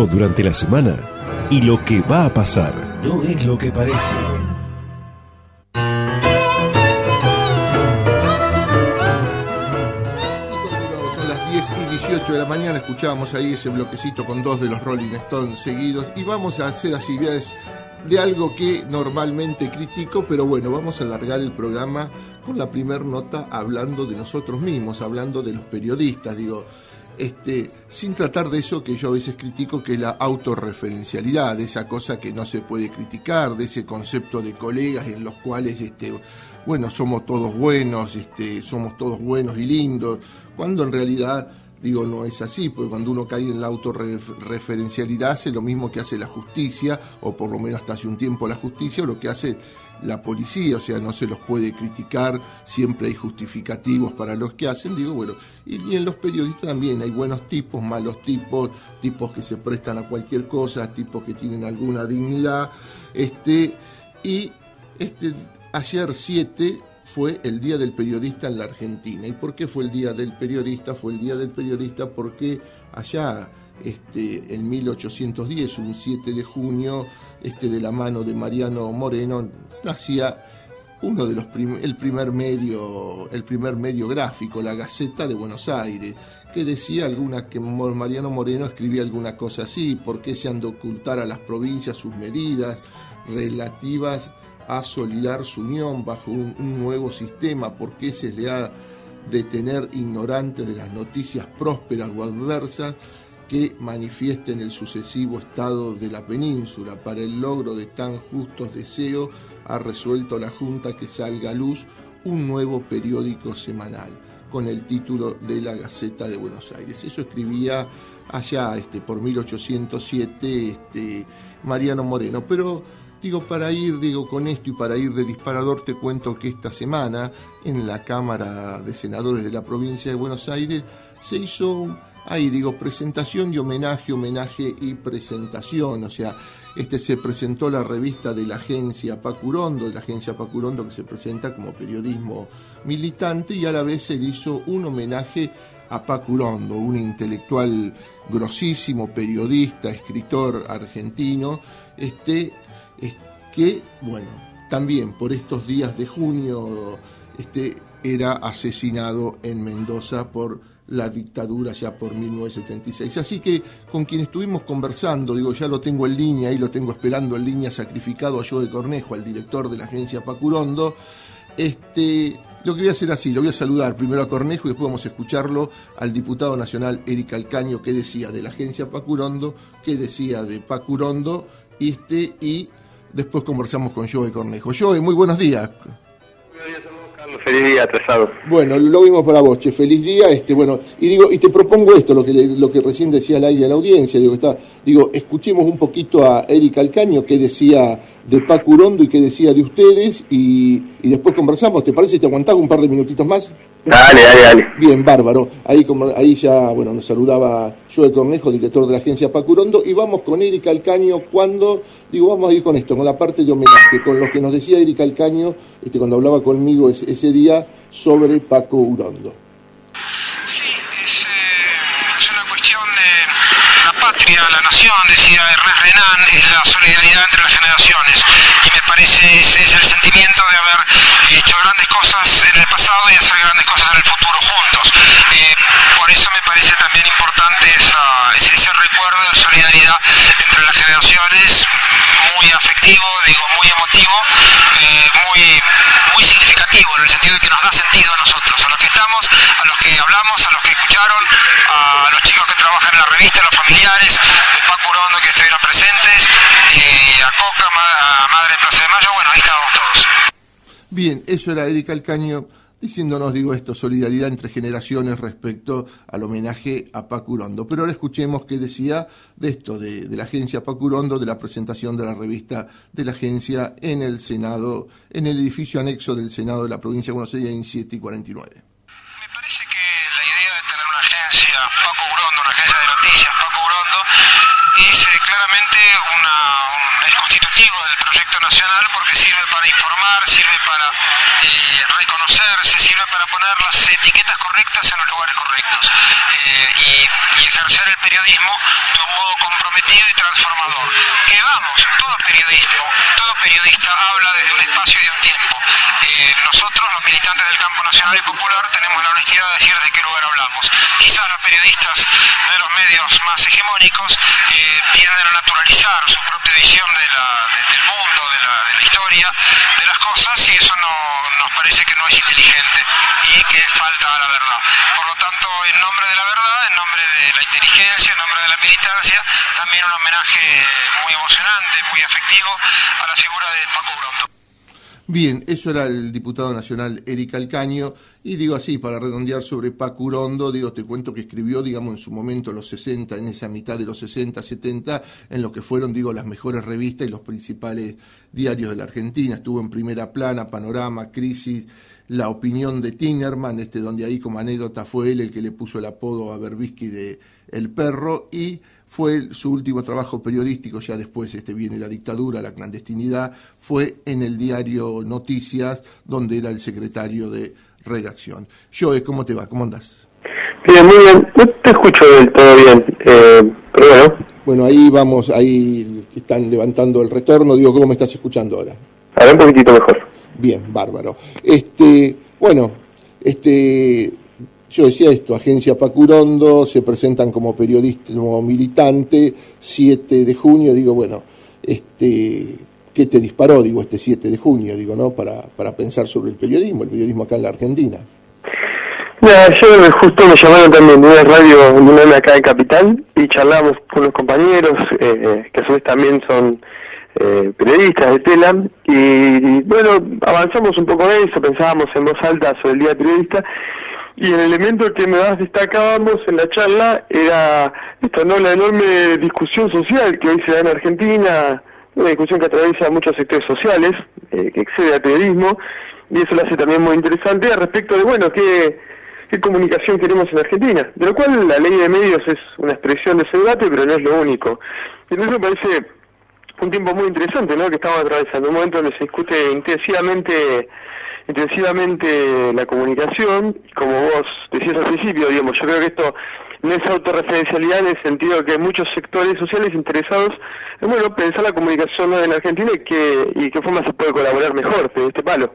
Durante la semana y lo que va a pasar no es lo que parece. Son las 10:18 de la mañana, escuchábamos ahí ese bloquecito con dos de los Rolling Stones seguidos y vamos a hacer así, de algo que normalmente critico, pero bueno, vamos a alargar el programa con la primer nota hablando de nosotros mismos, hablando de los periodistas, sin tratar de eso que yo a veces critico, que es la autorreferencialidad, de esa cosa que no se puede criticar, de ese concepto de colegas en los cuales, somos todos buenos y lindos, cuando en realidad, no es así, porque cuando uno cae en la autorreferencialidad hace lo mismo que hace la justicia, o por lo menos hasta hace un tiempo la justicia, o lo que hace la policía, o sea, no se los puede criticar, siempre hay justificativos para los que hacen, y en los periodistas también hay buenos tipos, malos tipos, tipos que se prestan a cualquier cosa, tipos que tienen alguna dignidad, ayer 7 fue el Día del Periodista en la Argentina. ¿Y por qué fue el Día del Periodista? Fue el Día del Periodista porque allá, en 1810, un 7 de junio, de la mano de Mariano Moreno, nacía uno de el primer medio gráfico, la Gaceta de Buenos Aires, que decía que Mariano Moreno escribía alguna cosa así: ¿por qué se han de ocultar a las provincias sus medidas relativas a solidar su unión bajo un nuevo sistema? ¿Por qué se le ha de tener ignorantes de las noticias prósperas o adversas que manifiesten el sucesivo estado de la península? Para el logro de tan justos deseos ha resuelto la Junta que salga a luz un nuevo periódico semanal con el título de la Gaceta de Buenos Aires. Eso escribía allá por 1807 Mariano Moreno. Pero para ir con esto y para ir de disparador, te cuento que esta semana en la Cámara de Senadores de la provincia de Buenos Aires se hizo presentación y homenaje y presentación. O sea, se presentó la revista de la agencia Pacurondo, que se presenta como periodismo militante, y a la vez se le hizo un homenaje a Pacurondo, un intelectual grosísimo, periodista, escritor argentino, que, también por estos días de junio, era asesinado en Mendoza por la dictadura ya por 1976. Así que con quien estuvimos conversando, ya lo tengo en línea, ahí lo tengo esperando en línea, sacrificado a Joe Cornejo, al director de la agencia Pacurondo. Lo que voy a hacer así, lo voy a saludar primero a Cornejo y después vamos a escucharlo al diputado nacional Eric Calcaño, que decía de la agencia Pacurondo, que decía de Pacurondo, y después conversamos con Joe Cornejo. Joe, muy buenos días. Buenos días, Carlos. Feliz día, atrasado. Bueno, lo mismo para vos, che, feliz día. Y te propongo esto, lo que recién decía al aire a la audiencia, escuchemos un poquito a Eric Calcaño, qué decía de Pacurondo y qué decía de ustedes, y después conversamos. ¿Te parece? ¿Te aguantás un par de minutitos más? Dale. Bien, bárbaro. Ahí ya, nos saludaba Joe Cornejo, director de la agencia Pacurondo, y vamos con Eric Calcaño vamos a ir con esto, con la parte de homenaje, con lo que nos decía Eric Calcaño, cuando hablaba conmigo ese día sobre Pacurondo. Sí, es una cuestión de la patria, la nación, decía Ernest Renan, es la solidaridad entre las generaciones, y me parece ese es el sentimiento de haber hecho grandes cosas en el pasado y hacer grandes cosas en el futuro juntos. Por eso me parece también importante ese recuerdo de solidaridad entre las generaciones, muy afectivo, muy emotivo, muy significativo, en el sentido de que nos da sentido a nosotros, a los que estamos, a los que hablamos, a los que escucharon, a los chicos que trabajan en la revista, a los familiares de Pacurondo que estuvieron presentes, a Coca, a Madre de Plaza de Mayo, ahí estábamos todos. Bien, eso era Eric Calcaño diciéndonos, solidaridad entre generaciones respecto al homenaje a Pacurondo. Pero ahora escuchemos qué decía de esto, de la agencia Pacurondo, de la presentación de la revista de la agencia en el Senado, en el edificio anexo del Senado de la provincia de Buenos Aires, en 7:49. Me parece que la idea de tener una agencia Pacurondo, una agencia de noticias Pacurondo, es claramente es constitutivo del proyecto nacional, porque sirve para informar, sirve para reconocerse, sirve para poner las etiquetas correctas en los lugares correctos, y ejercer el periodismo de un modo comprometido comprometido y transformador. Que vamos, todo periodista habla desde un espacio y de un tiempo. Nosotros, los militantes del campo nacional y popular, tenemos la honestidad de decir de qué lugar hablamos. Quizás los periodistas de los medios más hegemónicos tienden a naturalizar su propia visión del mundo, de la historia, de las cosas, y eso nos parece que no es inteligente y que falta a la verdad. Por lo tanto, en nombre de la verdad, en nombre de la inteligencia, en nombre de la militancia, también un homenaje muy emocionante, muy afectivo a la figura de Paco Brondo. Bien, eso era el diputado nacional Eric Calcaño, y digo así, para redondear sobre Paco Urondo, te cuento que escribió, digamos, en su momento, en los 60, en esa mitad de los 60, 70, en lo que fueron, las mejores revistas y los principales diarios de la Argentina. Estuvo en Primera Plana, Panorama, Crisis, La Opinión de Tinerman, donde ahí como anécdota fue él el que le puso el apodo a Berbisky de El Perro, y fue su último trabajo periodístico, ya después viene la dictadura, la clandestinidad, fue en el diario Noticias, donde era el secretario de redacción. Joe, ¿cómo te va? ¿Cómo andás? Bien, muy bien. No te escucho del todo bien, pero bueno. Bueno, ahí vamos, ahí están levantando el retorno. ¿Cómo me estás escuchando ahora? Ahora un poquitito mejor. Bien, bárbaro. Yo decía esto, Agencia Paco Urondo, se presentan como periodista, como militante, 7 de junio, ¿qué te disparó, este 7 de junio, ¿no? Para pensar sobre el periodismo acá en la Argentina? Mira, ayer justo me llamaron también de una radio, una acá en Capital, y charlamos con los compañeros, que a su vez también son periodistas de tela, y bueno, avanzamos un poco en eso, pensábamos en voz alta sobre el Día Periodista, y el elemento que más destacábamos en la charla era esto, ¿no? La enorme discusión social que hoy se da en Argentina, una discusión que atraviesa muchos sectores sociales, que excede al periodismo, y eso lo hace también muy interesante al respecto de, qué comunicación queremos en Argentina, de lo cual la ley de medios es una expresión de ese debate, pero no es lo único. Y entonces me parece un tiempo muy interesante, ¿no? Que estamos atravesando, un momento donde se discute intensivamente la comunicación, y como vos decías al principio, yo creo que esto no es autorreferencialidad en el sentido de que hay muchos sectores sociales interesados en pensar la comunicación en Argentina y qué forma se puede colaborar mejor de este palo.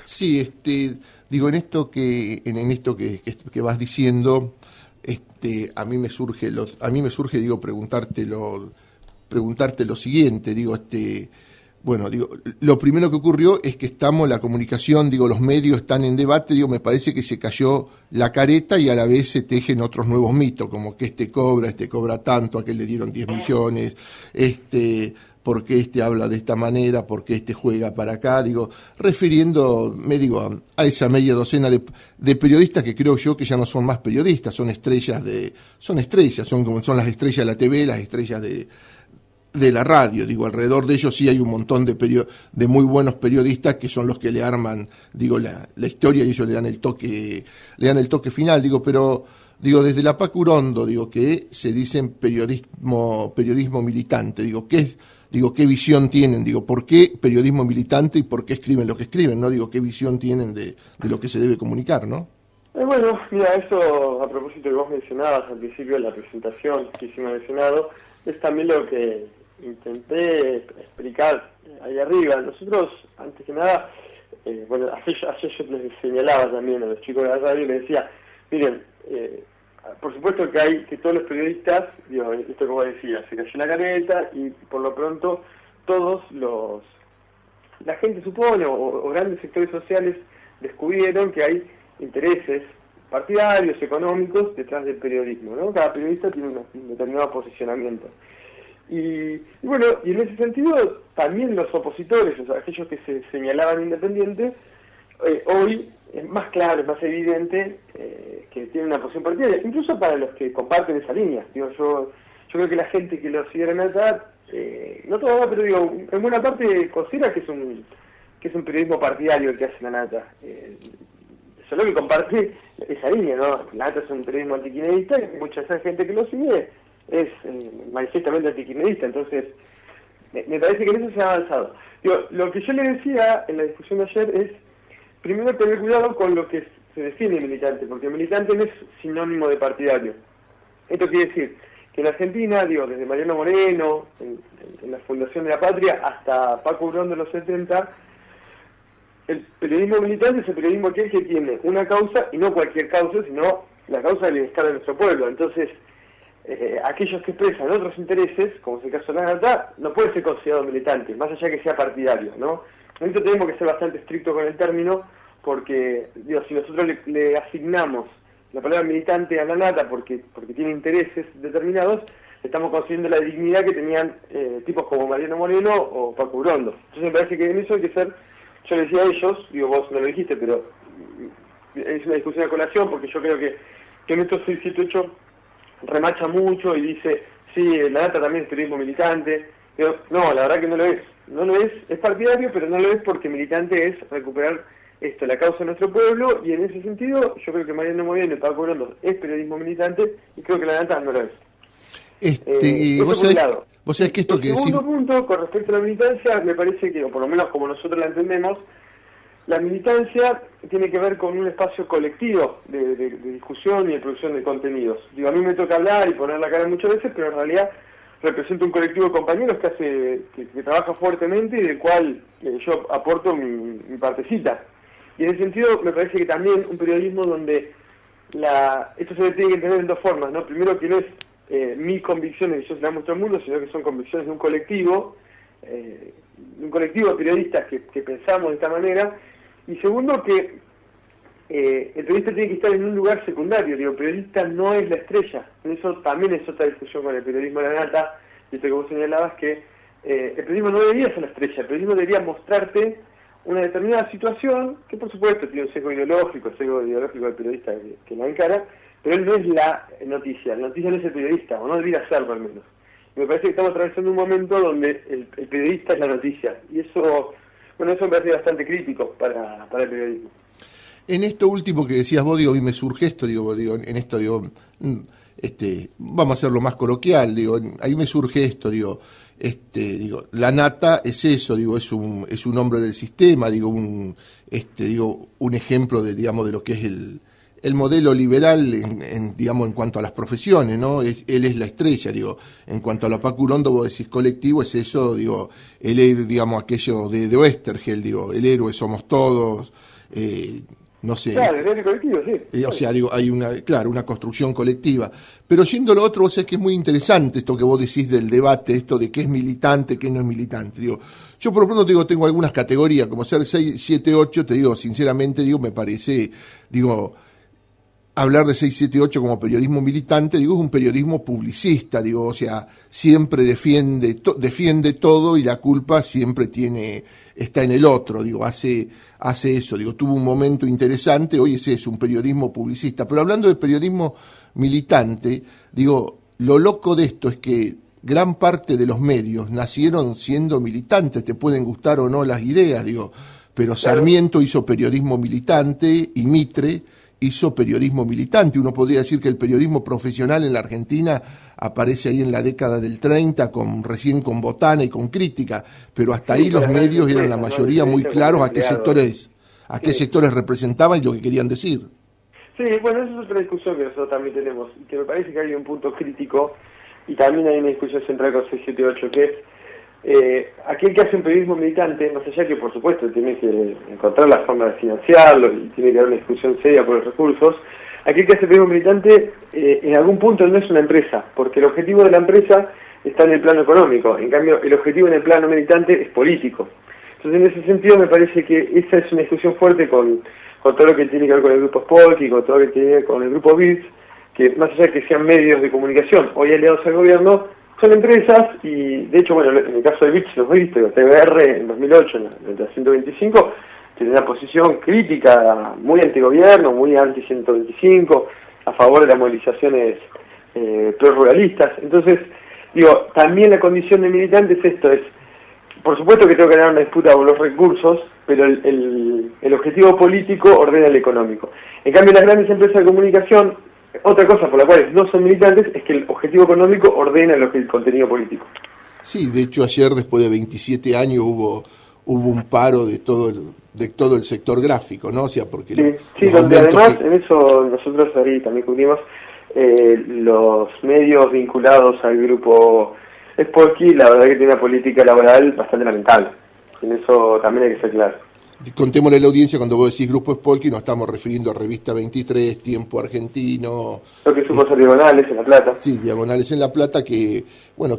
Sí, en esto que vas diciendo, a mí me surge preguntarte lo siguiente, lo primero que ocurrió es que la comunicación, los medios están en debate, me parece que se cayó la careta y a la vez se tejen otros nuevos mitos, como que cobra tanto, a que le dieron 10 millones, por qué habla de esta manera, por qué juega para acá, refiriéndome, a esa media docena de periodistas que creo yo que ya no son más periodistas, son estrellas, son las estrellas de la TV, las estrellas de la radio, alrededor de ellos sí hay un montón de muy buenos periodistas que son los que le arman, la historia, y ellos le dan el toque final, pero desde la Paco Urondo, que se dicen periodismo militante, qué visión tienen, por qué periodismo militante y por qué escriben lo que escriben, ¿no? Qué visión tienen de lo que se debe comunicar, ¿no? Bueno, mira, eso a propósito que vos mencionabas al principio de la presentación que hicimos al Senado, es también lo que intenté explicar ahí arriba. Nosotros, antes que nada, ayer yo les señalaba también a los chicos de la radio y les decía, miren, por supuesto que todos los periodistas, esto como decía, se cayó la careta y por lo pronto la gente supone, o grandes sectores sociales descubrieron que hay intereses partidarios, económicos detrás del periodismo, ¿no? Cada periodista tiene un determinado posicionamiento. Y en ese sentido, también los opositores, o sea, aquellos que se señalaban independientes, hoy es más claro, es más evidente que tienen una posición partidaria, incluso para los que comparten esa línea. Yo creo que la gente que lo sigue en Nata, no toda, pero en buena parte considera que es un periodismo partidario el que hace la Nata. Solo que comparte esa línea, ¿no? La Nata es un periodismo antikirchnerista y mucha de esa gente que lo sigue es manifiestamente antikirchnerista, entonces me parece que en eso se ha avanzado. Lo que yo le decía en la discusión de ayer es, primero tener cuidado con lo que se define militante, porque militante no es sinónimo de partidario. Esto quiere decir que en Argentina, digo, desde Mariano Moreno, en la Fundación de la Patria, hasta Paco Urón de los 70, el periodismo militante es el periodismo que tiene una causa, y no cualquier causa, sino la causa del bienestar de nuestro pueblo. Entonces, aquellos que expresan otros intereses, como es el caso de la Nata, no puede ser considerado militante, más allá que sea partidario, ¿no? En esto tenemos que ser bastante estrictos con el término, porque, digo, si nosotros le asignamos la palabra militante a la Nata porque tiene intereses determinados, estamos consiguiendo la dignidad que tenían tipos como Mariano Moreno o Paco Urondo. Entonces me parece que en eso hay que ser, yo le decía a ellos, digo, vos no lo dijiste, pero es una discusión a colación, porque yo creo que en estos 678 remacha mucho y dice, sí, la Nata también es periodismo militante. Pero, no, la verdad que no lo es partidario, pero no lo es porque militante es recuperar la causa de nuestro pueblo, y en ese sentido yo creo que Mariano Moreno y Paco Urondo es periodismo militante, y creo que la Nata no lo es. Vos sabés que esto que decís... Segundo punto, con respecto a la militancia, me parece que, o por lo menos como nosotros la entendemos, la militancia tiene que ver con un espacio colectivo de discusión y de producción de contenidos. Digo, a mí me toca hablar y poner la cara muchas veces, pero en realidad represento un colectivo de compañeros que trabaja fuertemente y del cual yo aporto mi partecita. Y en ese sentido me parece que también un periodismo donde esto se tiene que entender en dos formas, ¿no? Primero, que no es mis convicciones y yo se las muestro al mundo, sino que son convicciones de un colectivo de periodistas que pensamos de esta manera. Y segundo, que el periodista tiene que estar en un lugar secundario. Digo, el periodista no es la estrella. Eso también es otra discusión con el periodismo de la Nata, y esto que vos señalabas, que el periodismo no debería ser la estrella. El periodismo debería mostrarte una determinada situación, que por supuesto tiene un sesgo ideológico del periodista que la encara, pero él no es la noticia no es el periodista, o no debería serlo al menos. Y me parece que estamos atravesando un momento donde el periodista es la noticia, y eso me parece bastante crítico para el periodismo. En esto último que decías vos, digo, a mí me surge esto, vamos a hacerlo más coloquial, ahí me surge esto, la Nata es eso, es un hombre del sistema, un ejemplo de lo que es el modelo liberal en cuanto a las profesiones, ¿no? Él es la estrella, en cuanto a lo Paco Urondo, vos decís colectivo, es eso, el aquello de Oesterheld, el héroe somos todos, no sé. Claro, el héroe colectivo, sí. O sea, hay una construcción colectiva. Pero yendo a lo otro, vos sabés que es muy interesante esto que vos decís del debate, esto de qué es militante, qué no es militante. Yo por lo pronto tengo algunas categorías, como ser 6, 7, 8, sinceramente, me parece, hablar de 678 como periodismo militante, es un periodismo publicista, o sea, siempre defiende todo y la culpa siempre está en el otro, hace eso, tuvo un momento interesante, hoy es un periodismo publicista. Pero hablando de periodismo militante, lo loco de esto es que gran parte de los medios nacieron siendo militantes, te pueden gustar o no las ideas, pero Sarmiento hizo periodismo militante y Mitre hizo periodismo militante. Uno podría decir que el periodismo profesional en la Argentina aparece ahí en la década del 30, recién con Botana y con Crítica, pero hasta ahí los medios eran la mayoría muy claros a qué sectores representaban y lo que querían decir. Sí, bueno, esa es otra discusión que nosotros también tenemos, y que me parece que hay un punto crítico, y también hay una discusión central con 678, que es aquel que hace un periodismo militante, más allá que por supuesto tiene que encontrar la forma de financiarlo y tiene que haber una discusión seria por los recursos, aquel que hace periodismo militante en algún punto no es una empresa, porque el objetivo de la empresa está en el plano económico, en cambio el objetivo en el plano militante es político. Entonces en ese sentido me parece que esa es una discusión fuerte con todo lo que tiene que ver con el grupo Spolky, con todo lo que tiene que ver con el grupo BITS, que más allá de que sean medios de comunicación hoy aliados al gobierno, son empresas, y de hecho, bueno, en el caso de BITS los viste, TBR en 2008, en la 125, tiene una posición crítica, muy antigobierno, muy anti-125, a favor de las movilizaciones proruralistas. Entonces, también la condición de militante es esto, por supuesto que tengo que ganar una disputa por los recursos, pero el objetivo político ordena el económico. En cambio, las grandes empresas de comunicación, otra cosa por la cual no son militantes es que el objetivo económico ordena el contenido político. Sí, de hecho ayer, después de 27 años, hubo un paro de todo el sector gráfico, ¿no? O sea, porque sí, donde además, en eso nosotros ahí también cubrimos, los medios vinculados al grupo Spolky, la verdad que tiene una política laboral bastante lamentable. En eso también hay que ser claro. Contémosle a la audiencia, cuando vos decís Grupo Spolky, nos estamos refiriendo a Revista 23, Tiempo Argentino. Lo que supo ser Diagonales en La Plata. Sí, Diagonales en La Plata, que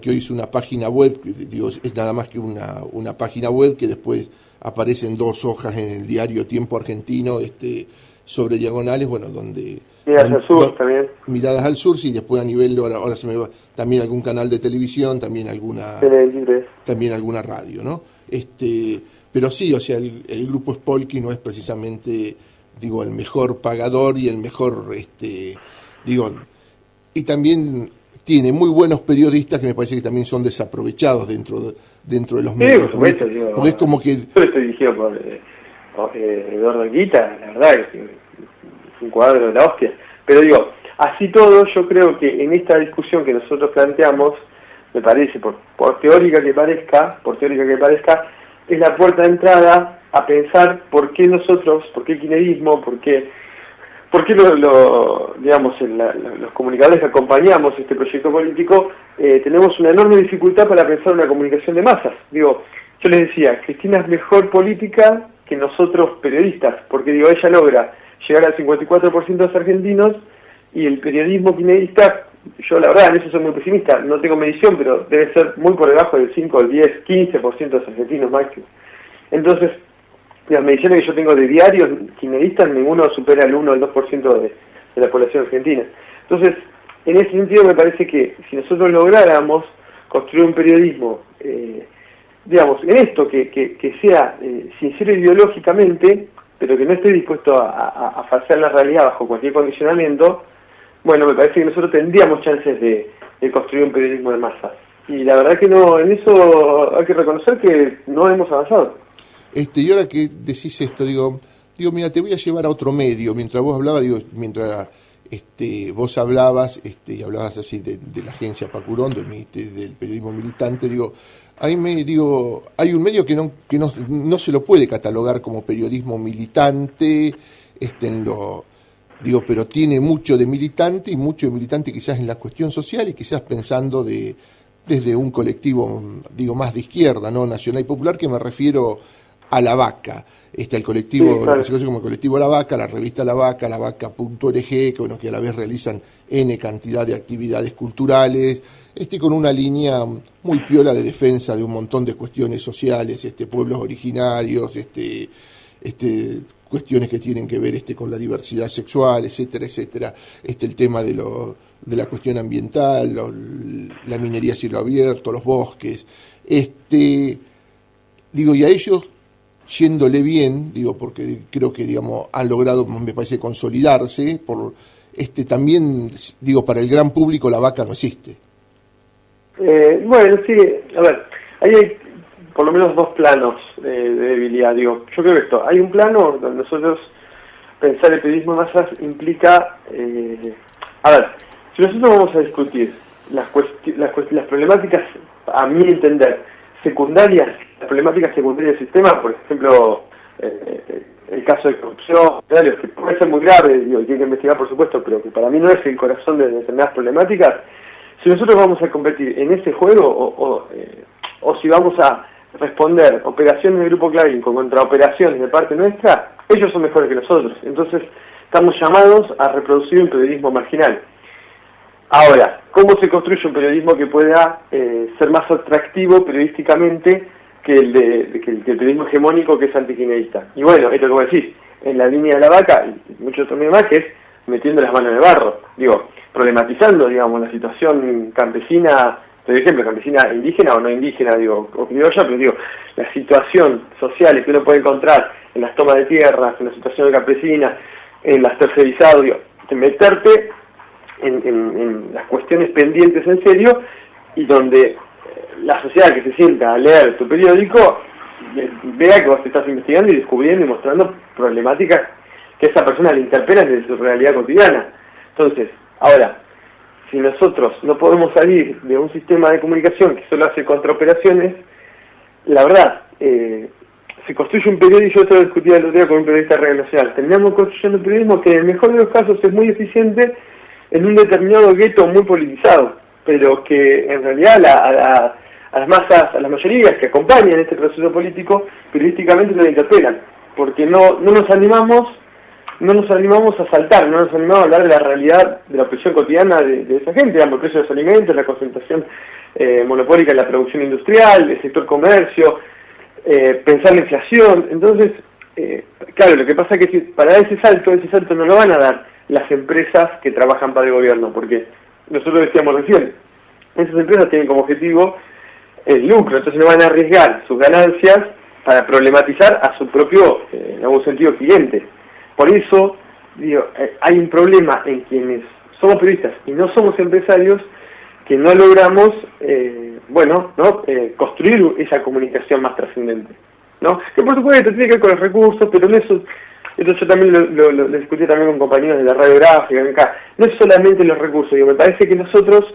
que hoy es una página web, digo, es nada más que una página web que después aparecen 2 hojas en el diario Tiempo Argentino sobre Diagonales, donde... Miradas al Sur también. Miradas al Sur, sí, después a nivel, ahora se me va, también algún canal de televisión, también alguna radio, ¿no? Pero sí, o sea, el grupo Spolky no es precisamente, el mejor pagador y el mejor, y también tiene muy buenos periodistas que me parece que también son desaprovechados dentro de los medios. Porque es como que... Yo estoy dirigido por Eduardo Anguita, la verdad que es un cuadro de la hostia. Pero así todo, yo creo que en esta discusión que nosotros planteamos, me parece, por teórica que parezca, es la puerta de entrada a pensar por qué nosotros, por qué el kirchnerismo, por qué los comunicadores que acompañamos este proyecto político, tenemos una enorme dificultad para pensar una comunicación de masas. Yo les decía, Cristina es mejor política que nosotros periodistas, porque ella logra llegar al 54% de los argentinos, y el periodismo kirchnerista, yo la verdad en eso soy muy pesimista, no tengo medición, pero debe ser muy por debajo del 5, del 10, 15% de los argentinos máximo. Entonces, las mediciones que yo tengo de diarios kirchneristas, ninguno supera el 1 o el 2% de la población argentina. Entonces, en ese sentido me parece que si nosotros lográramos construir un periodismo, en esto, que sea sincero ideológicamente, pero que no esté dispuesto a falsear la realidad bajo cualquier condicionamiento, me parece que nosotros tendríamos chances de construir un periodismo de masa. Y la verdad que no, en eso hay que reconocer que no hemos avanzado. Y ahora que decís esto, digo, mira, te voy a llevar a otro medio. Mientras vos hablabas, mientras vos hablabas, y hablabas así de la agencia Pacurón, del periodismo militante, hay un medio que no se lo puede catalogar como periodismo militante, pero tiene mucho de militante y mucho de militante quizás en la cuestión social y quizás pensando desde un colectivo, más de izquierda, no nacional y popular, que me refiero a La Vaca, el colectivo, sí, claro. Lo que se conoce como el colectivo La Vaca, la revista La Vaca, lavaca.org, que a la vez realizan N cantidad de actividades culturales, con una línea muy piola de defensa de un montón de cuestiones sociales, pueblos originarios, cuestiones que tienen que ver con la diversidad sexual, etcétera, etcétera, el tema de la cuestión ambiental, la minería a cielo abierto, los bosques, y a ellos yéndole bien, porque creo que han logrado, me parece, consolidarse, también para el gran público La Vaca no existe. Sí, a ver, ahí hay por lo menos 2 planos de debilidad. Yo creo que hay un plano donde nosotros pensar el periodismo de masas implica, si nosotros vamos a discutir las problemáticas, a mi entender, secundarias, las problemáticas secundarias del sistema, por ejemplo, el caso de corrupción, que puede ser muy grave, y hay que investigar por supuesto, pero que para mí no es el corazón de determinadas problemáticas. Si nosotros vamos a competir en ese juego, o si vamos a responder operaciones del Grupo Clarín contra operaciones de parte nuestra, ellos son mejores que nosotros. Entonces, estamos llamados a reproducir un periodismo marginal. Ahora, ¿cómo se construye un periodismo que pueda ser más atractivo periodísticamente que el periodismo hegemónico que es antikirchnerista? Y bueno, esto que vos decís, en la línea de La Vaca, y muchos otros más, que es metiendo las manos en el barro, problematizando, la situación campesina, por ejemplo, campesina indígena o no indígena, o criolla, pero la situación social que uno puede encontrar en las tomas de tierras, en la situación campesina, en las tercerizados, meterte en las cuestiones pendientes en serio, y donde la sociedad que se sienta a leer tu periódico vea que vos te estás investigando y descubriendo y mostrando problemáticas que esa persona le interpelan desde su realidad cotidiana. Entonces, ahora, si nosotros no podemos salir de un sistema de comunicación que solo hace contraoperaciones, la verdad, se construye un periodismo, yo esto lo discutí el otro día con un periodista de Radio Nacional, terminamos construyendo un periodismo que en el mejor de los casos es muy eficiente, en un determinado gueto muy politizado, pero que en realidad a las masas, a las mayorías que acompañan este proceso político, periodísticamente lo interpelan, porque no nos animamos a saltar, no nos animamos a hablar de la realidad de la opresión cotidiana de esa gente, digamos, el precio de los alimentos, la concentración monopólica en la producción industrial, el sector comercio, pensar la inflación. Entonces, claro, lo que pasa es que para ese salto no lo van a dar las empresas que trabajan para el gobierno, porque nosotros decíamos recién, esas empresas tienen como objetivo el lucro, entonces no van a arriesgar sus ganancias para problematizar a su propio, en algún sentido, cliente. Por eso, digo, hay un problema en quienes somos periodistas y no somos empresarios, que no logramos, construir esa comunicación más trascendente, ¿no? Que por supuesto tiene que ver con los recursos, pero no eso yo también lo discutí también con compañeros de la radiográfica acá. No es solamente los recursos, digo, me parece que nosotros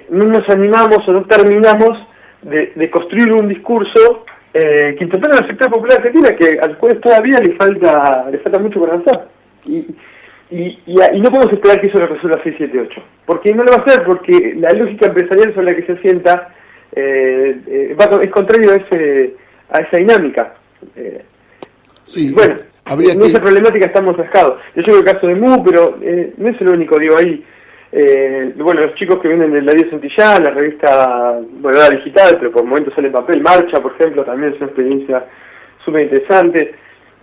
no nos animamos o no terminamos de construir un discurso que interpela al sector popular argentino, que al cual todavía le falta mucho por avanzar. Y no podemos esperar que eso lo resuelva 678, porque no lo va a hacer, porque la lógica empresarial sobre la que se asienta es contrario a esa dinámica. Sí, bueno, en esa problemática estamos rascados. Yo llevo el caso de MU, pero no es el único, digo, ahí. Los chicos que vienen del Darío Santillán, la revista, era digital, pero por momentos sale en papel, Marcha, por ejemplo, también es una experiencia súper interesante.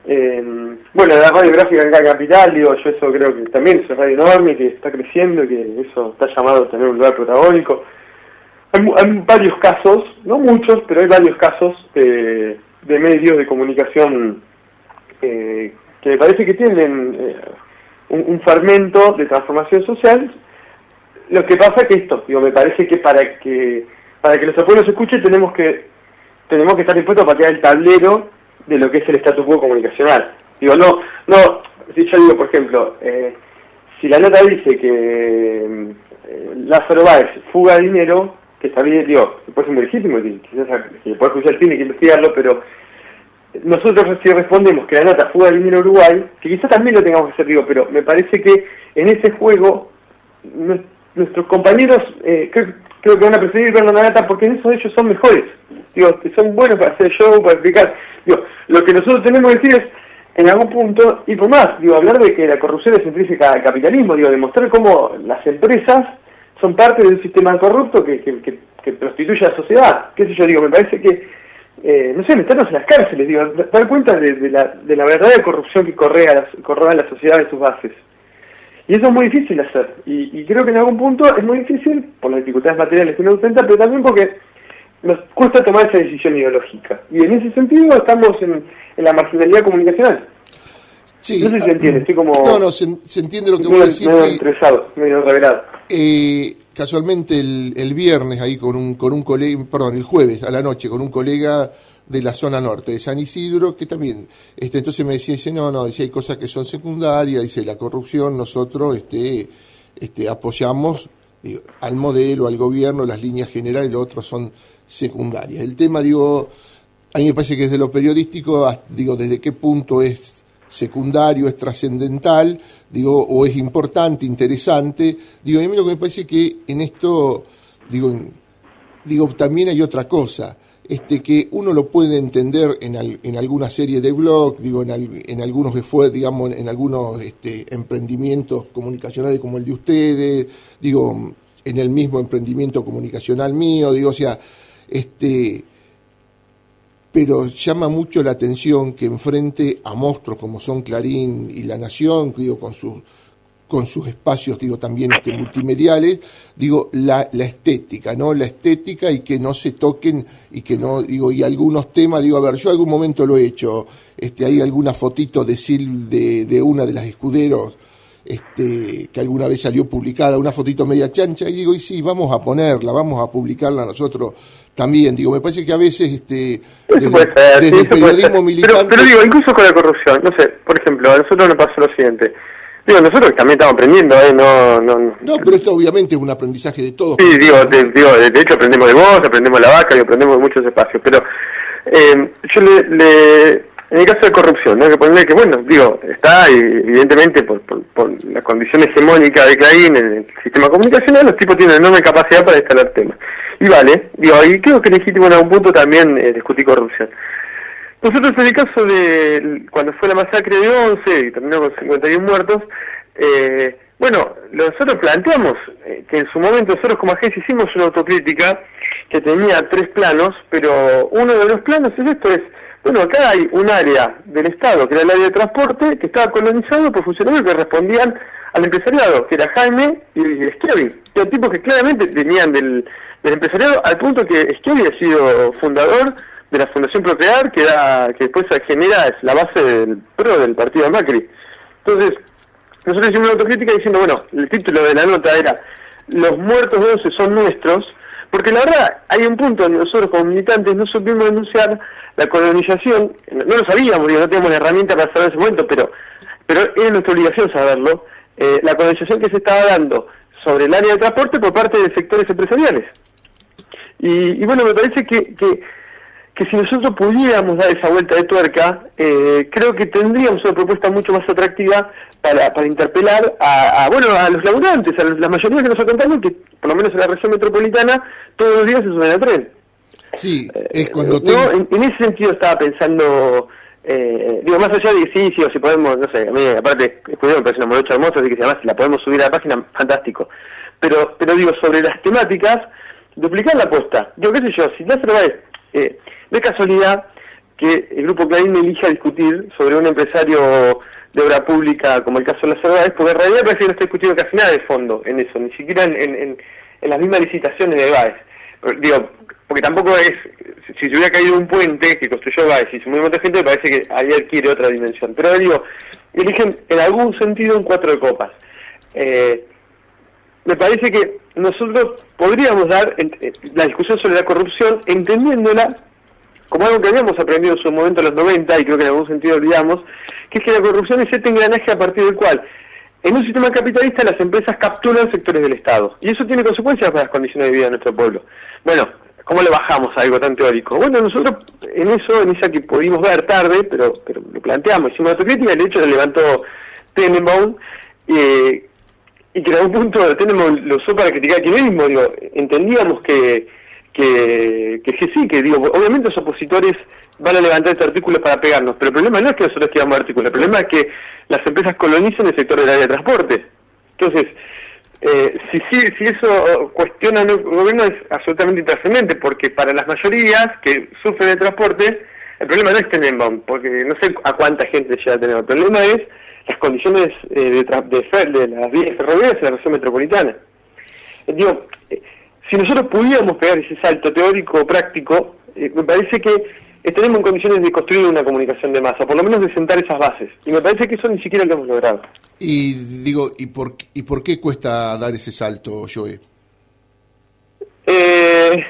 La radiográfica en cada capital, digo, yo eso creo que también es una radio enorme, que está creciendo y que eso está llamado a tener un lugar protagónico. Hay varios casos, no muchos, pero hay varios casos de medios de comunicación que me parece que tienen un fermento de transformación social. Lo que pasa que me parece que para que nuestro pueblo se escuche tenemos que estar dispuestos a patear el tablero de lo que es el status quo comunicacional. Si yo digo, por ejemplo, si la nota dice que Lázaro Báez fuga dinero, que está bien, puede ser muy legítimo, quizás el Poder Judicial tiene que investigarlo, pero nosotros si respondemos que la nota fuga dinero a Uruguay, que quizás también lo tengamos que hacer, pero me parece que en ese juego nuestros compañeros creo que van a preferir ver la nota, porque en eso ellos son mejores, son buenos para hacer show, para explicar. Lo que nosotros tenemos que decir es, en algún punto, y por más, hablar de que la corrupción es intrínseca al capitalismo, demostrar cómo las empresas son parte de un sistema corrupto que prostituye a la sociedad. Me parece que, meternos en las cárceles, dar cuenta de la verdadera corrupción que correa la sociedad de sus bases. Y eso es muy difícil de hacer, y creo que en algún punto es muy difícil, por las dificultades materiales que uno enfrenta, pero también porque nos cuesta tomar esa decisión ideológica. Y en ese sentido estamos en la marginalidad comunicacional. Sí, no sé si se entiende, estoy como... No, se entiende lo que vos decís. Medio estresado, medio revelado. Casualmente el viernes, ahí con un colega, el jueves a la noche, con un colega de la zona norte de San Isidro, que también, entonces me dice, dice, hay cosas que son secundarias, dice, la corrupción, nosotros apoyamos al modelo, al gobierno, las líneas generales, lo otro son secundarias. El tema, a mí me parece que desde lo periodístico, desde qué punto es secundario, es trascendental, o es importante, interesante, a mí lo que me parece que en esto, también hay otra cosa, que uno lo puede entender en alguna serie de blogs, en algunos esfuerzos, en algunos emprendimientos comunicacionales como el de ustedes, en el mismo emprendimiento comunicacional mío, pero llama mucho la atención que enfrente a monstruos como son Clarín y La Nación, con sus espacios, también multimediales, la estética, ¿no? La estética, y que no se toquen, y que no, y algunos temas, yo algún momento lo he hecho, hay alguna fotito de una de las escuderos, que alguna vez salió publicada, una fotito media chancha, y sí, vamos a ponerla, vamos a publicarla nosotros también, me parece que a veces, desde el periodismo militante... Pero incluso con la corrupción, no sé, por ejemplo, a nosotros nos pasó lo siguiente. Nosotros también estamos aprendiendo, No, pero esto obviamente es un aprendizaje de todos. Sí, de hecho aprendemos de vos, aprendemos de la vaca, y aprendemos de muchos espacios, pero yo En el caso de corrupción, ¿no? Que ponerle que, bueno, digo, está evidentemente por la condición hegemónica de Clarín en el sistema comunicacional, los tipos tienen enorme capacidad para instalar temas. Y vale, digo, y creo que es legítimo en algún punto también discutir corrupción. Nosotros en el caso de cuando fue la masacre de 11 y terminó con 51 muertos, bueno, nosotros planteamos que en su momento nosotros como agencia hicimos una autocrítica que tenía 3 planos, pero uno de los planos es esto, bueno, acá hay un área del Estado, que era el área de transporte, que estaba colonizado por funcionarios que respondían al empresariado, que era Jaime y Schiavi, que eran tipos que claramente venían del empresariado, al punto que Schiavi ha sido fundador de la Fundación Procrear, que después se genera, es la base del PRO, del partido de Macri. Entonces, nosotros hicimos una autocrítica diciendo, bueno, el título de la nota era "Los muertos de 11 son nuestros", porque la verdad, hay un punto donde nosotros como militantes no supimos denunciar la colonización, no lo sabíamos, no teníamos la herramienta para saber en ese momento, pero era nuestra obligación saberlo, la colonización que se estaba dando sobre el área de transporte por parte de sectores empresariales. Y bueno, me parece que si nosotros pudiéramos dar esa vuelta de tuerca, creo que tendríamos una propuesta mucho más atractiva para interpelar a los laburantes, a la mayoría que nos acompañan, que por lo menos en la región metropolitana todos los días se suben al tren. Sí, es cuando en ese sentido estaba pensando, digo, más allá de que sí, o si podemos, no sé, a mí aparte escuché, me parece una morocha hermosa, así que además si la podemos subir a la página, fantástico. Pero digo, sobre las temáticas, duplicar la apuesta. Yo qué sé yo, si Lázaro Báez, de casualidad que el Grupo Clarín me elija discutir sobre un empresario de obra pública como el caso de Lázaro Báez, porque en realidad parece que no estoy discutiendo casi nada de fondo en eso, ni siquiera en las mismas licitaciones de Báez. Digo, porque tampoco es, si se hubiera caído un puente que construyó Báez y se murió mucha gente, me parece que ahí adquiere otra dimensión. Pero digo, eligen en algún sentido un 4 de copas. Me parece que nosotros podríamos dar la discusión sobre la corrupción entendiéndola como algo que habíamos aprendido en su momento en los 90 y creo que en algún sentido olvidamos, que es que la corrupción es este engranaje a partir del cual en un sistema capitalista las empresas capturan sectores del Estado y eso tiene consecuencias para las condiciones de vida de nuestro pueblo. Bueno, ¿cómo le bajamos a algo tan teórico? Bueno, nosotros en esa que pudimos ver tarde, pero lo planteamos, hicimos autocrítica y de hecho lo levantó Tenenbaum, y que en algún punto Tenenbaum lo usó para criticar aquí mismo. Digo, entendíamos que sí, que digo, obviamente los opositores van a levantar este artículo para pegarnos, pero el problema no es que nosotros queramos artículos, el problema es que las empresas colonizan el sector del área de transporte. Entonces, si eso cuestiona el gobierno es absolutamente intrascendente, porque para las mayorías que sufren el transporte, el problema no es Tenenbaum, porque no sé a cuánta gente llega a tener, el problema es las condiciones de las vías ferroviarias en la región metropolitana. Digo, si nosotros pudiéramos pegar ese salto teórico o práctico, me parece que estaremos en condiciones de construir una comunicación de masa, por lo menos de sentar esas bases. Y me parece que eso ni siquiera lo hemos logrado. Y digo, ¿y por qué cuesta dar ese salto, Joe? Qué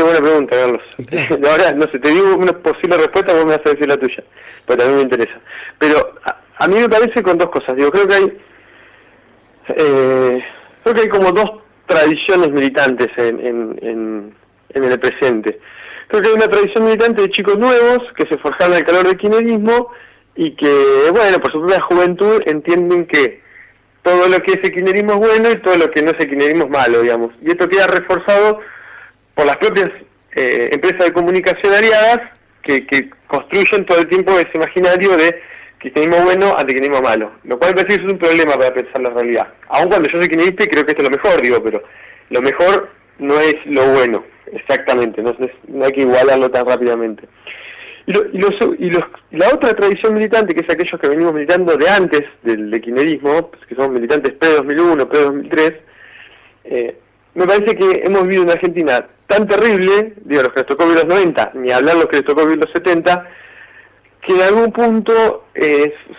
buena pregunta, Carlos. Claro. Ahora, no sé, te digo una posible respuesta, vos me vas a decir la tuya, pero a mí me interesa. Pero a mí me parece con dos cosas. Digo, creo que hay como dos tradiciones militantes en el presente. Creo que hay una tradición militante de chicos nuevos que se forjaron al calor del kirchnerismo y que, bueno, por su propia juventud entienden que todo lo que es el kirchnerismo es bueno y todo lo que no es el kirchnerismo es malo, digamos. Y esto queda reforzado por las propias empresas de comunicación aliadas que construyen todo el tiempo ese imaginario de kirchnerismo bueno ante kirchnerismo malo. Lo cual me parece que es un problema para pensar la realidad. Aun cuando yo soy kirchnerista y creo que esto es lo mejor, digo, pero lo mejor no es lo bueno, exactamente, no hay que igualarlo tan rápidamente. La otra tradición militante, que es aquellos que venimos militando de antes del kirchnerismo, que somos militantes pre-2001, pre-2003, me parece que hemos vivido una Argentina tan terrible, digo, los que les tocó vivir los 90, ni hablar los que les tocó vivir los 70, que en algún punto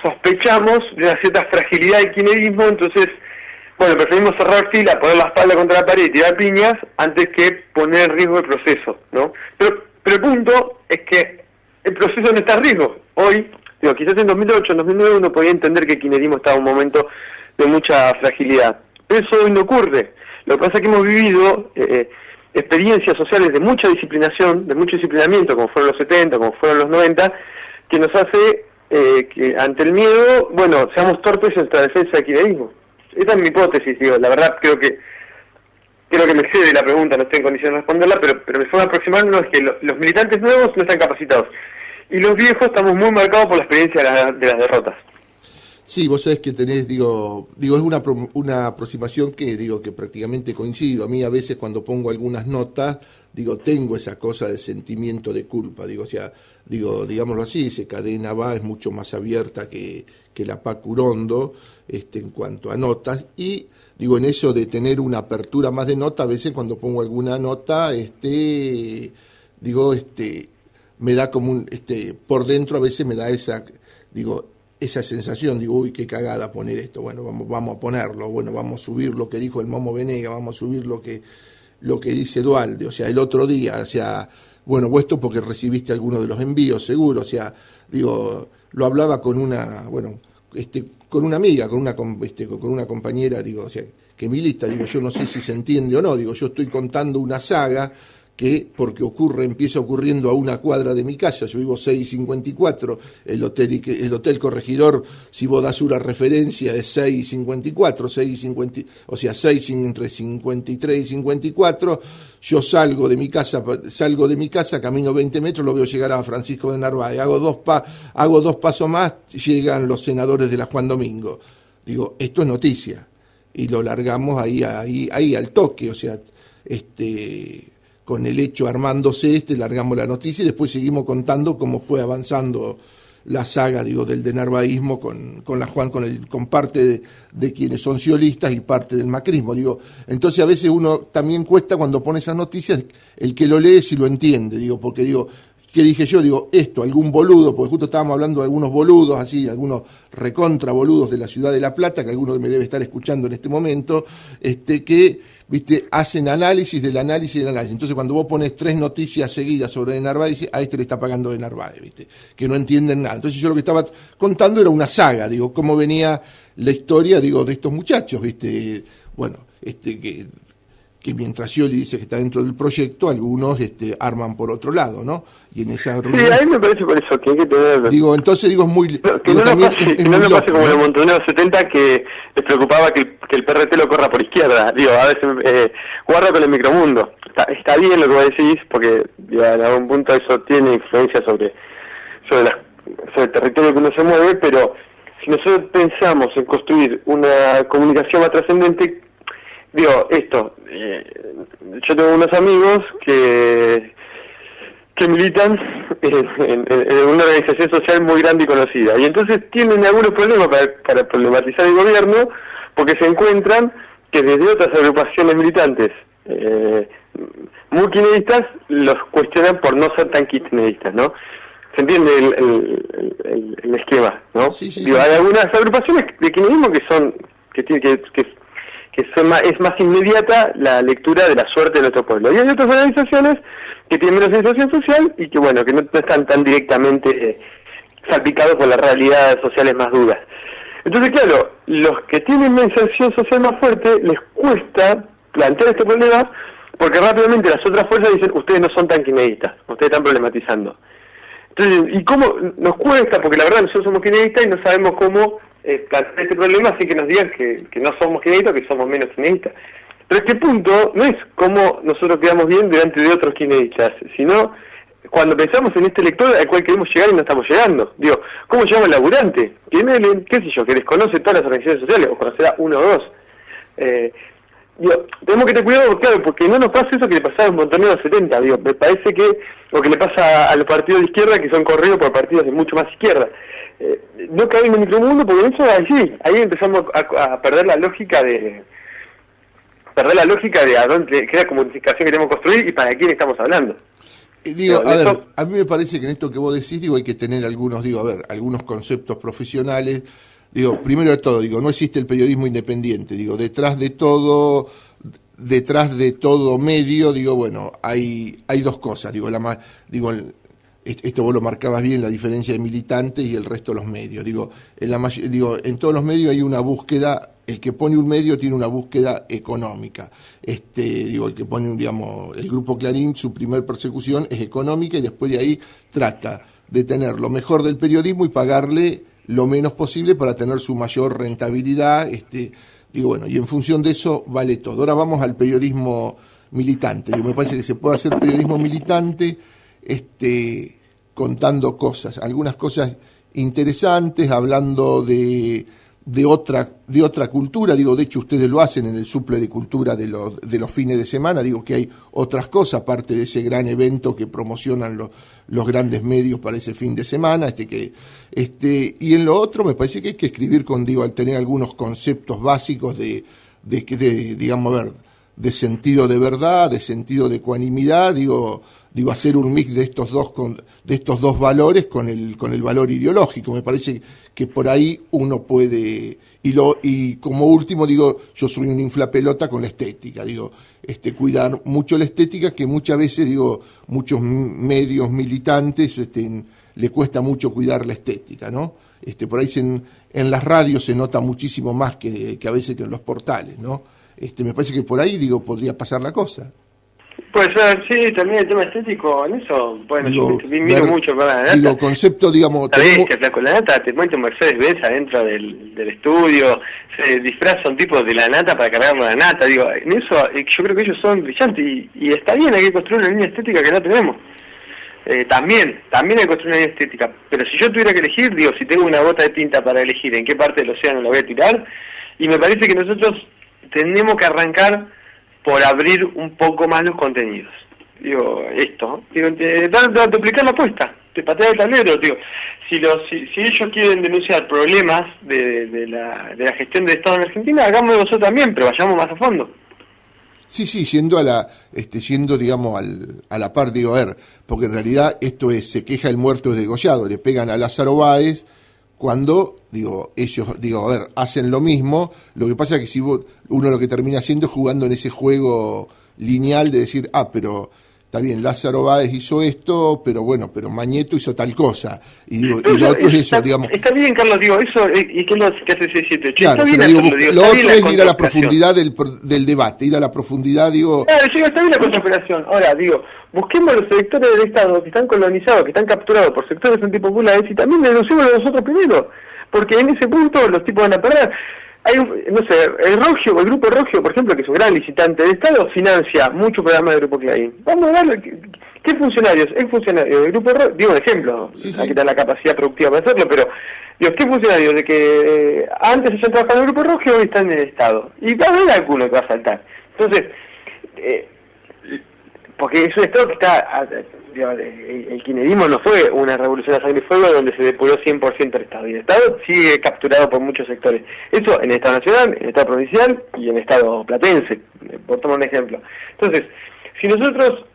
sospechamos de una cierta fragilidad del kirchnerismo, entonces, bueno, preferimos cerrar fila, poner la espalda contra la pared y tirar piñas antes que poner en riesgo el proceso, ¿no? Pero el punto es que el proceso no está en riesgo. Hoy, digo, quizás en 2008, en 2009 uno podía entender que el kirchnerismo estaba en un momento de mucha fragilidad. Pero eso hoy no ocurre. Lo que pasa es que hemos vivido experiencias sociales de mucha disciplinación, de mucho disciplinamiento, como fueron los 70, como fueron los 90, que nos hace que ante el miedo, bueno, seamos torpes en nuestra defensa del kirchnerismo. Esa es mi hipótesis, digo, la verdad creo que me excede la pregunta, no estoy en condición de responderla, pero mi forma de aproximarnos es que los militantes nuevos no están capacitados, y los viejos estamos muy marcados por la experiencia de las derrotas. Sí, vos sabés que tenés, digo es una aproximación que prácticamente coincido. A mí a veces cuando pongo algunas notas, tengo esa cosa de sentimiento de culpa, digámoslo así, Cadena Va es mucho más abierta que la PAC Urondo, en cuanto a notas, y en eso de tener una apertura más de nota, a veces cuando pongo alguna nota, me da como por dentro a veces me da esa sensación, uy, qué cagada poner esto, bueno, vamos a ponerlo, bueno, vamos a subir lo que dijo el Momo Venega, vamos a subir lo que dice Dualde, o sea, el otro día, o sea, bueno, vos esto porque recibiste alguno de los envíos, seguro, o sea, lo hablaba con una, con una amiga, con una compañera, o sea, que milita, yo no sé si se entiende o no, yo estoy contando una saga que porque empieza ocurriendo a una cuadra de mi casa, yo vivo 654, el hotel Corregidor, si vos das una referencia, es 654, o sea, 6 entre 53 y 54, yo salgo de mi casa, camino 20 metros, lo veo llegar a Francisco de Narváez, hago dos pasos más, llegan los senadores de la Juan Domingo. Esto es noticia, y lo largamos ahí al toque, o sea, con el hecho armándose, largamos la noticia y después seguimos contando cómo fue avanzando la saga, del denarvaísmo con la Juan, con parte de quienes son ciolistas y parte del macrismo, entonces a veces uno también cuesta cuando pone esas noticias, el que lo lee si lo entiende, porque ¿qué dije yo? Esto, algún boludo, porque justo estábamos hablando de algunos boludos, así, algunos recontra boludos de la ciudad de La Plata, que alguno me debe estar escuchando en este momento, que hacen análisis del análisis del análisis. Entonces cuando vos pones 3 noticias seguidas sobre de Narváez, dices, a este le está pagando de Narváez, que no entienden nada. Entonces yo lo que estaba contando era una saga, cómo venía la historia, de estos muchachos, bueno, que mientras Scioli dice que está dentro del proyecto, algunos arman por otro lado, ¿no? Y en esa reunión... Sí, a mí me parece por eso, que hay que tener... entonces es muy... que no nos pase como en el Montonero 70, que les preocupaba que el PRT lo corra por izquierda. A veces guarda con el micromundo. Está bien lo que vos decís, porque en algún punto eso tiene influencia sobre el territorio que uno se mueve, pero si nosotros pensamos en construir una comunicación más trascendente, yo tengo unos amigos que militan en una organización social muy grande y conocida, y entonces tienen algunos problemas para problematizar el gobierno, porque se encuentran que desde otras agrupaciones militantes muy kirchneristas los cuestionan por no ser tan kirchneristas, ¿no? ¿Se entiende el esquema, no? Sí, hay algunas agrupaciones de kirchnerismo es más inmediata la lectura de la suerte de nuestro pueblo. Y hay otras organizaciones que tienen menos sensación social y que, bueno, que no están tan directamente salpicados por las realidades sociales más duras. Entonces, claro, los que tienen una inserción social más fuerte les cuesta plantear este problema porque rápidamente las otras fuerzas dicen, ustedes no son tan kirchneristas, ustedes están problematizando. Entonces, ¿y cómo nos cuesta? Porque la verdad nosotros somos kirchneristas y no sabemos cómo plantear este problema sin que nos digan que no somos kirchneristas, que somos menos kirchneristas. Pero este punto no es cómo nosotros quedamos bien delante de otros kirchneristas, sino cuando pensamos en este lector al cual queremos llegar y no estamos llegando. ¿Cómo llegamos al laburante? Que desconoce todas las organizaciones sociales, o conocerá uno o dos. Tenemos que tener cuidado, claro, porque no nos pasa eso que le pasaba a un Montonero de los 70, me parece que lo que le pasa a los partidos de izquierda, que son corridos por partidos de mucho más izquierda. No cae en el micromundo, porque eso ahí empezamos a perder la lógica de a dónde, qué comunicación queremos construir y para quién estamos hablando. A mí me parece que en esto que vos decís, hay que tener algunos conceptos profesionales. Primero de todo, no existe el periodismo independiente. Detrás de todo medio, hay dos cosas. Esto vos lo marcabas bien, la diferencia de militantes y el resto de los medios. En todos los medios hay una búsqueda. El que pone un medio tiene una búsqueda económica. El que pone el Grupo Clarín, su primer persecución es económica y después de ahí trata de tener lo mejor del periodismo y pagarle lo menos posible para tener su mayor rentabilidad. Digo, bueno, y en función de eso vale todo. Ahora vamos al periodismo militante. Me parece que se puede hacer periodismo militante contando cosas, algunas cosas interesantes, hablando de otra cultura. Digo, de hecho ustedes lo hacen en el suple de cultura de los fines de semana. Digo que hay otras cosas aparte de ese gran evento que promocionan los grandes medios para ese fin de semana. Y en lo otro me parece que hay que escribir al tener algunos conceptos básicos digamos, a ver, de sentido de verdad, de sentido de ecuanimidad, digo, hacer un mix de estos dos valores con el valor ideológico. Me parece que por ahí uno puede, y como último, digo, yo soy un inflapelota con la estética, digo, cuidar mucho la estética, que muchas veces, digo, muchos medios militantes le cuesta mucho cuidar la estética, ¿no? Por ahí en las radios se nota muchísimo más que a veces que en los portales, ¿no? Me parece que por ahí, digo, podría pasar la cosa. Pues sí, también el tema estético, en eso, bueno, yo miro mucho para la nata. Digo, concepto, digamos... Sabés que con la nata te muestra un Mercedes-Benz adentro del estudio, se disfrazan tipos de la nata para cargarlo la nata, digo, en eso yo creo que ellos son brillantes y está bien, hay que construir una línea estética que no tenemos. También hay que construir una línea estética, pero si yo tuviera que elegir, digo, si tengo una gota de tinta para elegir en qué parte del océano la voy a tirar, y me parece que nosotros tenemos que arrancar por abrir un poco más los contenidos. Digo, duplicar la apuesta, te patea el tablero, digo. Si ellos quieren denunciar problemas de la gestión del Estado en Argentina, hagámoslo nosotros también, pero vayamos más a fondo. Sí, yendo digamos a la par, digo, a ver, porque en realidad se queja el muerto degollado, le pegan a Lázaro Báez, cuando, ellos, a ver, hacen lo mismo. Lo que pasa es que si uno lo que termina haciendo es jugando en ese juego lineal de decir, pero está bien, Lázaro Báez hizo esto, pero Mañeto hizo tal cosa. Y lo otro es eso, digamos. Está bien, Carlos, eso, ¿y qué es lo que hace 678? Claro, pero lo otro es ir a la profundidad del debate, ir a la profundidad, Claro, está bien la conspiración. Ahora, busquemos los sectores del Estado que están colonizados, que están capturados por sectores antipopulares y también denunciémoslo nosotros primero, porque en ese punto los tipos van a perder. Hay el Grupo Rogio, por ejemplo, que es un gran licitante del Estado, financia muchos programas del Grupo Clarín. Vamos a ver qué funcionarios, el funcionario del Grupo Rogio, digo un ejemplo, hay que tener la capacidad productiva para hacerlo, pero qué funcionarios de que antes hayan trabajado en el Grupo Rogio hoy están en el Estado. Y va a haber alguno que va a saltar. Entonces, porque es un Estado que está... El kirchnerismo no fue una revolución a sangre y fuego donde se depuró 100% el Estado, y el Estado sigue capturado por muchos sectores. Eso en el Estado nacional, en el Estado provincial y en el Estado platense, por tomar un ejemplo. Entonces, si nosotros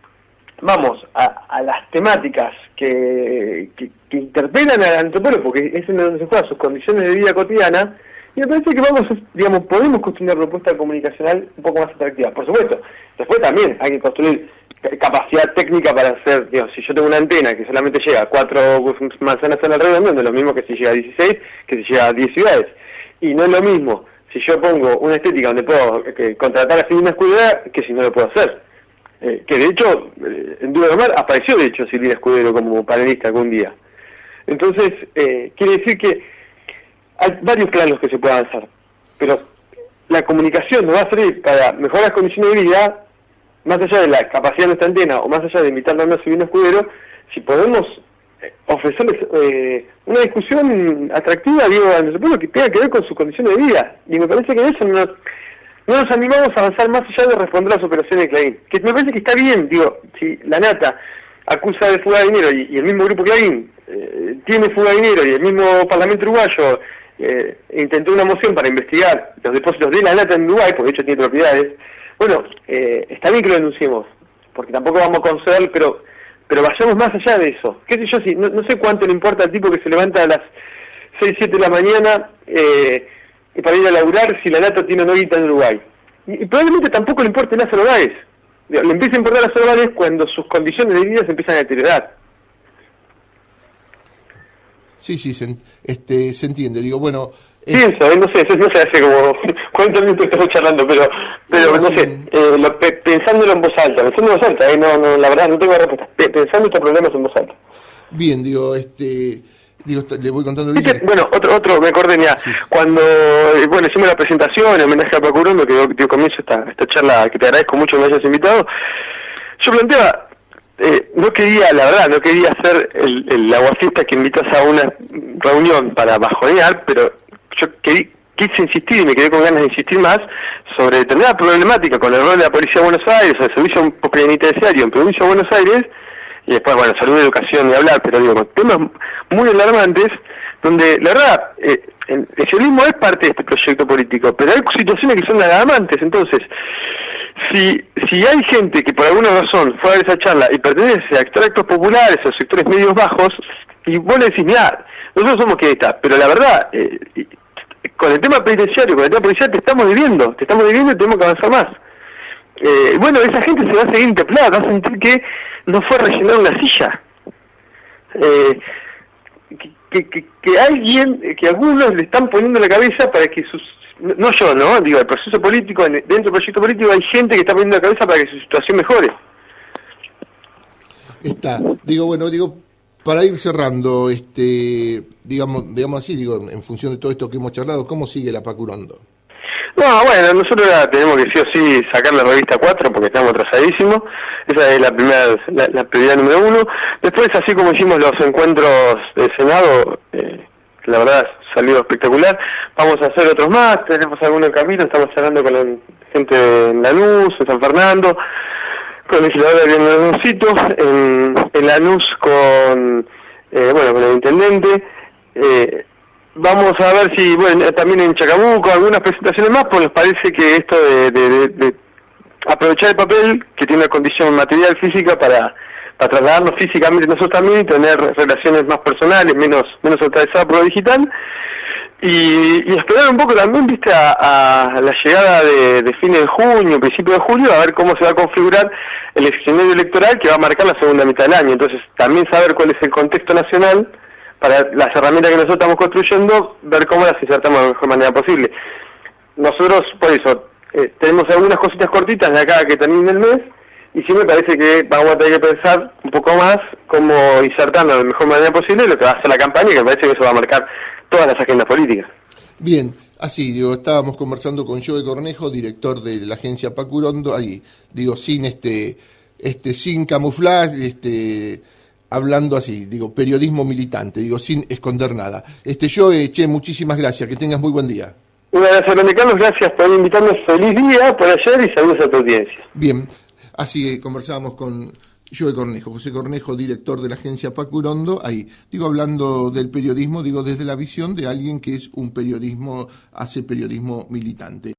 vamos a las temáticas que interpelan al antropólogo, porque es en donde se juegan sus condiciones de vida cotidiana, y me parece que podemos construir una propuesta comunicacional un poco más atractiva. Por supuesto, después también hay que construir capacidad técnica para hacer, si yo tengo una antena que solamente llega a 4 manzanas a la redonda, no es lo mismo que si llega a 16, que si llega a 10 ciudades. Y no es lo mismo si yo pongo una estética donde puedo contratar a Silvina Escudero que si no lo puedo hacer. Que de hecho, en Duro de Mar apareció de hecho Silvina Escudero como panelista algún día. Entonces, quiere decir que hay varios planos que se pueden avanzar, pero la comunicación nos va a servir para mejorar las condiciones de vida, más allá de la capacidad de nuestra antena o más allá de invitarle a una Silvina Escudero, si podemos ofrecerles una discusión atractiva, al pueblo que tenga que ver con sus condiciones de vida. Y me parece que en eso no nos animamos a avanzar más allá de responder a las operaciones de Clarín. Que me parece que está bien, si la Nata acusa de fuga de dinero y el mismo Grupo Clarín tiene fuga de dinero y el mismo Parlamento uruguayo intentó una moción para investigar los depósitos de la Nata en Uruguay, porque de hecho tiene propiedades. Bueno, está bien que lo denunciemos, porque tampoco vamos a conceder, pero vayamos más allá de eso. ¿Qué sé yo? No sé cuánto le importa al tipo que se levanta a las 6, 7 de la mañana para ir a laburar si la Nata tiene una guita en Uruguay. Y probablemente tampoco le importe Lázaro Báez. Le empieza a importar a Lázaro Báez cuando sus condiciones de vida se empiezan a deteriorar. Sí, se entiende. Bueno... Pienso, no sé hace como 40 minutos que estamos charlando, pero no sé, pensándolo en voz alta, no, la verdad no tengo respuesta, pensando estos problemas en voz alta. Bien, digo, le voy contando el día. Bueno, otro me acordé ya, cuando, bueno, hicimos la presentación, en homenaje a Paco Urondo, que dio comienzo esta charla, que te agradezco mucho que me hayas invitado, yo planteaba, no quería ser el aguafiesta que invitas a una reunión para bajonear, pero yo quise insistir y me quedé con ganas de insistir más sobre determinada problemática con el rol de la Policía de Buenos Aires, el servicio penitenciario en Provincia de Buenos Aires, y después, bueno, salud y educación, ni hablar, pero digo, temas muy alarmantes, donde la verdad, el sionismo es parte de este proyecto político, pero hay situaciones que son alarmantes. Entonces, si hay gente que por alguna razón fue a ver esa charla y pertenece a extractos populares o sectores medios bajos, y vos le decís, mira, nosotros somos quiénes, pero la verdad, con el tema penitenciario, con el tema policial, te estamos viviendo y tenemos que avanzar más. Bueno, esa gente se va a seguir interpelada, va a sentir que no fue a rellenar una silla. Que alguien, que algunos le están poniendo en la cabeza para que no yo, ¿no? Digo, el proceso político, dentro del proyecto político hay gente que está poniendo en la cabeza para que su situación mejore. Para ir cerrando, digamos así, en función de todo esto que hemos charlado, ¿cómo sigue la Paco Urondo? No, bueno, nosotros ya tenemos que sí o sí sacar la revista 4 porque estamos atrasadísimos. Esa es la prioridad número 1. Después, así como hicimos los encuentros del Senado, la verdad salió espectacular. Vamos a hacer otros más, tenemos algunos en camino, estamos hablando con la gente en Lanús, en San Fernando, con el legislador de Leoncito, en Lanús con el intendente. Vamos a ver si, bueno, también en Chacabuco, algunas presentaciones más, pues nos parece que esto de aprovechar el papel, que tiene una condición material, física, para trasladarnos físicamente nosotros también y tener relaciones más personales, menos atravesadas por lo digital, y esperar un poco también, viste, a la llegada de fines de junio, principio de julio, a ver cómo se va a configurar el escenario electoral que va a marcar la segunda mitad del año. Entonces, también saber cuál es el contexto nacional, para las herramientas que nosotros estamos construyendo, ver cómo las insertamos de la mejor manera posible. Nosotros, por eso, tenemos algunas cositas cortitas de acá que termine el mes, y sí me parece que vamos a tener que pensar un poco más cómo insertarnos de la mejor manera posible lo que va a hacer la campaña, que me parece que eso va a marcar todas las agendas políticas. Bien, así, estábamos conversando con Joe Cornejo, director de la agencia Paco Urondo, ahí, sin sin camuflar, hablando así, periodismo militante, sin esconder nada. Joe, muchísimas gracias, que tengas muy buen día. Un abrazo grande, Carlos, gracias por invitarnos, feliz día por ayer y saludos a tu audiencia. Bien, así conversábamos con Joe Cornejo, José Cornejo, director de la agencia Paco Urondo, ahí, hablando del periodismo, desde la visión de alguien que hace periodismo militante.